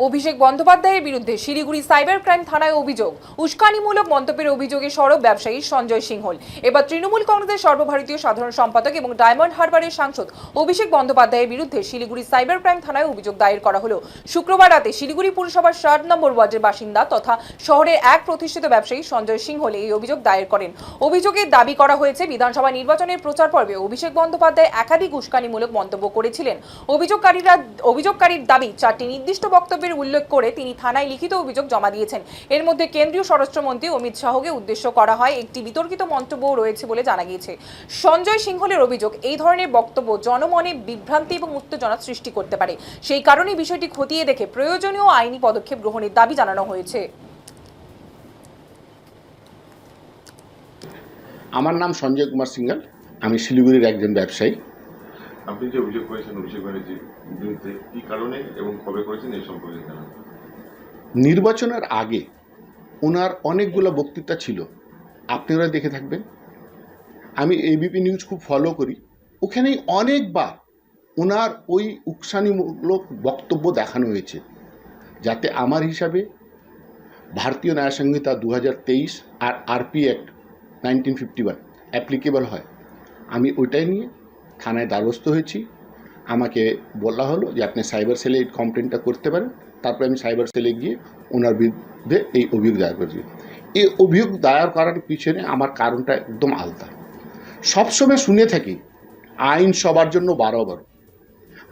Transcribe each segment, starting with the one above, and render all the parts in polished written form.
অভিষেক বন্দ্যোপাধ্যায়ের বিরুদ্ধে Siliguri cyber crime থানায় অভিযোগ। উস্কানিমূলক মন্তব্যের অভিযোগে সরব ব্যবসায়ী সঞ্জয় সিংহল। এবার তৃণমূল কংগ্রেসের সর্বভারতীয় সাধারণ সম্পাদক এবং ডায়মন্ড হারবারের সাংসদ অভিষেক বন্দ্যোপাধ্যায়ের বিরুদ্ধে শিলিগুড়ি সাইবার ক্রাইম থানায় অভিযোগ দায়ের করা হলো। শুক্রবার রাতে শিলিগুড়ি পুরসভার 7 নম্বর ওয়ার্ডের বাসিন্দা তথা শহরের এক প্রতিষ্ঠিত ব্যবসায়ী সঞ্জয় সিংহল এই অভিযোগ দায়ের করেন। অভিযোগে দাবি করা হয়েছে, বিধানসভা নির্বাচনের প্রচার পর্বে অভিষেক বন্দ্যোপাধ্যায় একাধিক উস্কানিমূলক মন্তব্য করেছিলেন। অভিযোগকারীর দাবি, 4টি নির্দিষ্ট বক্তব্যের উল্লেখ করে তিনি থানায় লিখিত অভিযোগ জমা দিয়েছেন। এর মধ্যে কেন্দ্রীয় স্বরাষ্ট্রমন্ত্রী অমিত শাহকে উদ্দেশ্য করা হয় একটি বিতর্কিত মন্তব্যও রয়েছে বলে জানা গিয়েছে। সঞ্জয় সিংহলের অভিযোগ, এই ধরনের বক্তব্য জনমনে বিভ্রান্তি এবং উত্তেজনা সৃষ্টি করতে পারে। সেই কারণে বিষয়টি খতিয়ে দেখে প্রয়োজনীয় আইনি পদক্ষেপ গ্রহণের দাবি জানানো হয়েছে। আমার নাম সঞ্জয় কুমার সিংহল, আমি শিলিগুড়ির একজন ব্যবসায়ী। আপনি যে অভিযোগ করেছেন অভিষেক ব্যানার্জির বিরুদ্ধে, কি কারণে এবং কবে করেছেন এই সম্পর্কে জানান। নির্বাচনের আগে ওনার অনেকগুলো বক্তৃতা ছিল, আপনারা দেখে থাকবেন। আমি এবিপি নিউজ খুব ফলো করি, ওখানেই অনেকবার ওনার ওই উস্কানিমূলক বক্তব্য দেখানো হয়েছে, যাতে আমার হিসাবে ভারতীয় ন্যায় সংহিতা 2023 আর আরপি অ্যাক্ট 1951 অ্যাপ্লিকেবল হয়। আমি ওইটাই নিয়ে থানায় দ্বারস্থ হয়েছি। আমাকে বলা হলো যে আপনি সাইবার সেলে এই কমপ্লেনটা করতে পারেন। তারপরে আমি সাইবার সেলে গিয়ে ওনার বিরুদ্ধে এই অভিযোগ দায়ের করেছি। এই অভিযোগ দায়ের করার পিছনে আমার কারণটা একদম আলাদা। সবসময় শুনে থাকি আইন সবার জন্য বরাবর।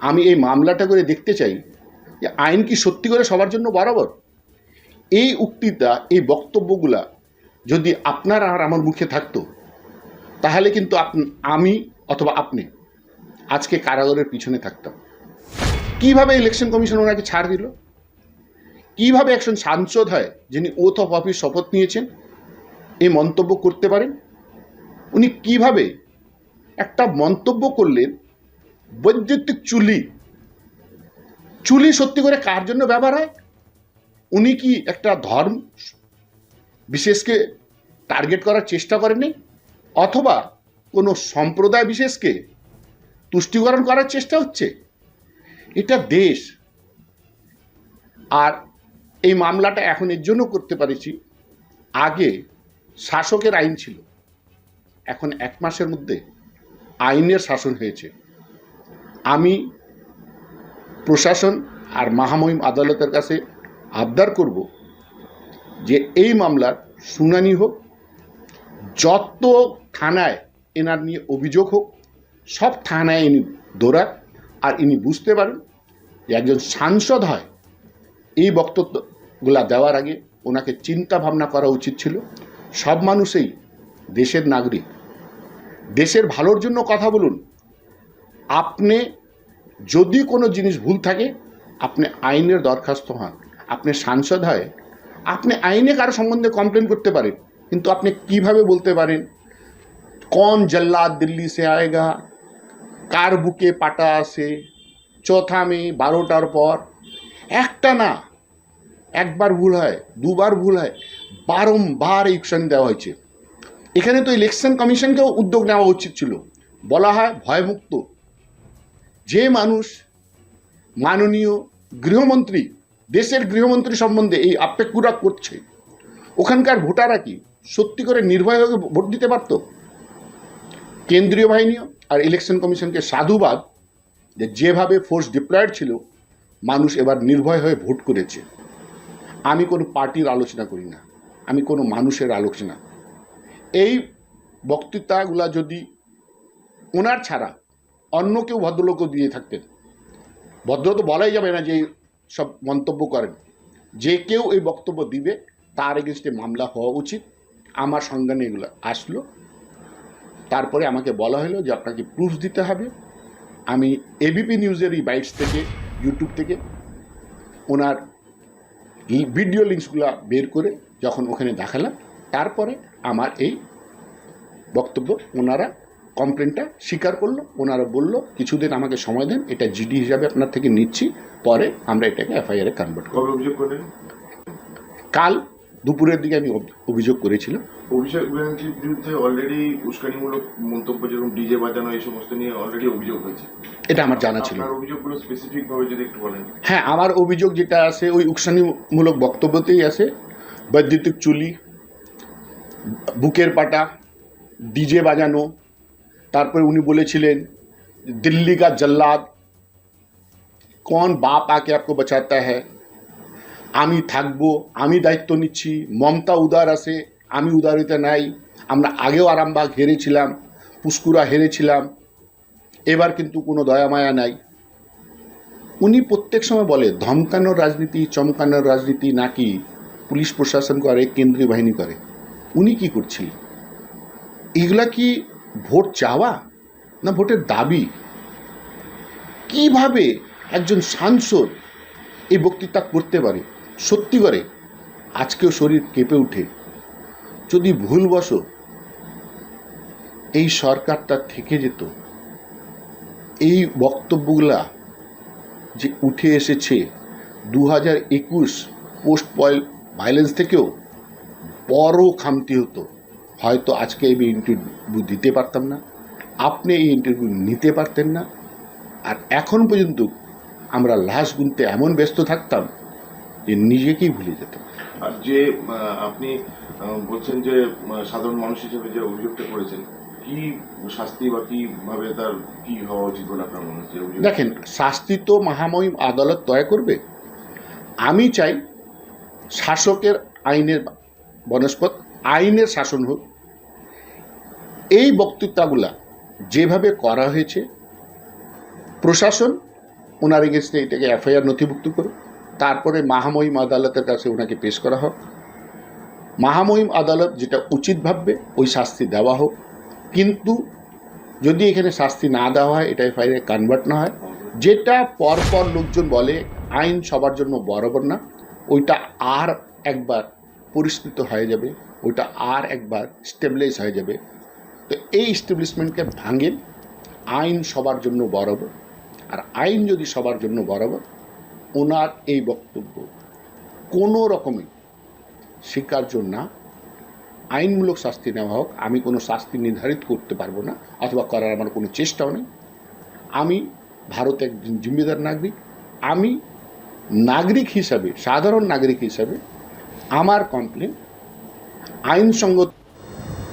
আমি এই মামলাটা করে দেখতে চাই যে আইন কি সত্যি করে সবার জন্য বরাবর। এই উক্তিটা, এই বক্তব্যগুলা যদি আপনার আর আমার মুখে থাকতো, তাহলে কিন্তু আমি অথবা আপনি আজকে কারাগারের পিছনে থাকতাম। কিভাবে ইলেকশন কমিশন ওনাকে ছাড় দিল? কিভাবে একজন সাংসদ হয় যিনি ওথ অফ অফিস শপথ নিয়েছেন এই মন্তব্য করতে পারেন? উনি কিভাবে একটা মন্তব্য করলেন? বৈদ্যুতিক চুলি সত্যি করে কার জন্য ব্যবহার হয়? উনি কি একটা ধর্ম বিশেষকে টার্গেট করার চেষ্টা করেননি, অথবা কোনো সম্প্রদায় বিশেষকে তুষ্টিকরণ করার চেষ্টা হচ্ছে? এটা দেশ। আর এই মামলাটা এখন এর জন্য করতে পারেছি, আগে শাসকের আইন ছিল, এখন 1 মাসের মধ্যে আইনের শাসন হয়েছে। আমি প্রশাসন আর মহামহিম আদালতের কাছে আবদার করব যে এই মামলার শুনানি হোক, যত থানায় এনার নিয়ে অভিযোগ হোক, সব থানায় ইনি দৌড়ান। আর ইনি বুঝতে পারেন যে একজন সাংসদ হয়, এই বক্তব্যগুলা দেওয়ার আগে ওনাকে চিন্তা ভাবনা করা উচিত ছিল। সব মানুষই দেশের নাগরিক, দেশের ভালোর জন্য কথা বলুন। আপনি যদি কোনো জিনিস ভুল থাকে, আপনি আইনের দরখাস্ত হন। আপনি সাংসদ হয়, আপনি আইনে কারো সম্বন্ধে কমপ্লেন করতে পারেন, কিন্তু আপনি কিভাবে বলতে পারেন কौन जल्लाद दिल्ली से आएगा, কার বুকে পাটা আছে, চৌথা মে 12টার পর? একটা না, একবার ভুল হয়, দুবার ভুল হয়, বারংবার এই উস্কানি দেওয়া হয়েছে। এখানে তো ইলেকশন কমিশনকেও উদ্যোগ নেওয়া উচিত ছিল। বলা হয় ভয়মুক্ত। যে মানুষ মাননীয় গৃহমন্ত্রী, দেশের গৃহমন্ত্রী সম্বন্ধে এই আক্ষেপগুলো করছে, ওখানকার ভোটাররা কি সত্যি করে নির্ভয় হয়ে ভোট দিতে পারত? কেন্দ্রীয় বাহিনী আর ইলেকশন কমিশনকে সাধুবাদ যে যেভাবে ফোর্স ডিপ্লয়েড ছিল, মানুষ এবার নির্ভয় হয়ে ভোট করেছে। আমি কোনো পার্টির আলোচনা করি না, আমি কোনো মানুষের আলোচনা। এই বক্তৃতাগুলা যদি ওনার ছাড়া অন্য কেউ ভদ্রলোকও দিয়ে থাকতেন, ভদ্র তো বলাই যাবে না যে সব মন্তব্য করেন, যে কেউ এই বক্তব্য দিবে তার এগেনস্টে মামলা হওয়া উচিত। আমার সংজ্ঞানে এগুলো আসলো, তারপরে আমাকে বলা হলো যে আপনাকে প্রুফ দিতে হবে। আমি এবিপি নিউজের এই বাইটস থেকে, ইউটিউব থেকে ওনার ভিডিও লিঙ্কসগুলো বের করে যখন ওখানে দেখালাম, তারপরে আমার এই বক্তব্য ওনারা কমপ্লেনটা স্বীকার করলো। ওনারা বলল কিছুদিন আমাকে সময় দেন, এটা জিডি হিসাবে আপনার থেকে নিচ্ছি, পরে আমরা এটাকে এফআইআরে কনভার্ট করব। কবে অভিযোগ করলেন? কাল দুপুরের দিকে আমি অভিযোগ করেছিলাম। অভিষেক ব্যানার্জির বিরুদ্ধে অলরেডি উস্কানিমূলক মন্তব্য যেরকম ডিজে বাজানো এই সমস্ত নিয়ে অলরেডি অভিযোগ হয়েছে। এটা আমার জানা ছিল। আপনার অভিযোগগুলো স্পেসিফিক ভাবে যদি একটু বলেন। হ্যাঁ, আমার অভিযোগ যেটা আছে ওই উস্কানিমূলক বক্তব্যতেই আছে। বৈদ্যুতিক চুলি, বুকের পাটা, ডিজে বাজানো, তারপরে উনি বলেছিলেন দিল্লি কা জল্লাদ কौन বাপ আকে আপকো বাঁচাতা হ্যায়, আমি থাকবো, আমি দায়িত্ব নিচ্ছি, মমতা উদার আছে, আমি উদারিতা নাই, আমরা আগেও আরামবাগ হেরেছিলাম, পুষ্কুরা হেরেছিলাম, এবার কিন্তু কোনো দয়া মায়া নাই। উনি প্রত্যেক সময় বলে ধমকানোর রাজনীতি, চমকানোর রাজনীতি নাকি পুলিশ প্রশাসন করে, কেন্দ্রীয় বাহিনী করে। উনি কি করছিলেন? এগুলা কি ভোট চাওয়া না ভোটের দাবি? কিভাবে একজন সাংসদ এই বক্তৃতা করতে পারে? সত্যি করে আজকেও শরীর কেঁপে উঠে। যদি ভুলবশ এই সরকারটা থেকে যেত, এই বক্তব্যগুলা যে উঠে এসেছে 2021 পোস্ট ভায়োলেন্স থেকেও বড় খামতি হতো, হয়তো আজকে আমি ইন্টারভিউ দিতে পারতাম না, আপনি এই ইন্টারভিউ নিতে পারতেন না, আর এখন পর্যন্ত আমরা লাশ গুনতে এমন ব্যস্ত থাকতাম যে নিজেকেই ভুলে যেতাম। আর যে আপনি বলছেন যে সাধারণ মানুষ হিসেবে যে অভিযোগটা করেছেন, কি শাস্তি বা কিভাবে তার কি হওয়া উচিত বলে আপনার মনে হচ্ছে? দেখেন, শাস্তি তো মহামহিম আদালত তয় করবে। আমি চাই শাসকের আইনের বনস্পত, আইনের শাসন হোক। এই বক্তৃতাগুলা যেভাবে করা হয়েছে, প্রশাসন ওনার এগেনস্টে এটাকে এফআইআর নথিভুক্ত করুক, তারপরে মহামহিম আদালতের কাছে ওনাকে পেশ করা হোক। মহামহিম আদালত যেটা উচিত ভাববে ওই শাস্তি দেওয়া হোক। কিন্তু যদি এখানে শাস্তি না দেওয়া হয়, এটা এফআইআর কনভার্ট না হয়, যেটা পরপর লোকজন বলে আইন সবার জন্য বরাবর না, ওইটা আর একবার পরিষ্কৃত হয়ে যাবে, ওইটা আর একবার স্টেবলাইজ হয়ে যাবে। তো এই স্টেবলিশমেন্টকে ভাঙেন। আইন সবার জন্য বরাবর, আর আইন যদি সবার জন্য বরাবর, ওনার এই বক্তব্য কোনো রকমে স্বীকার্য না। আইনমূলক শাস্তি নেওয়া হোক। আমি কোনো শাস্তি নির্ধারিত করতে পারবো না, অথবা করার আমার কোনো চেষ্টাও নেই। আমি ভারতে একজন জিম্মেদার নাগরিক। আমি নাগরিক হিসাবে, সাধারণ নাগরিক হিসাবে আমার কমপ্লেন আইনসঙ্গত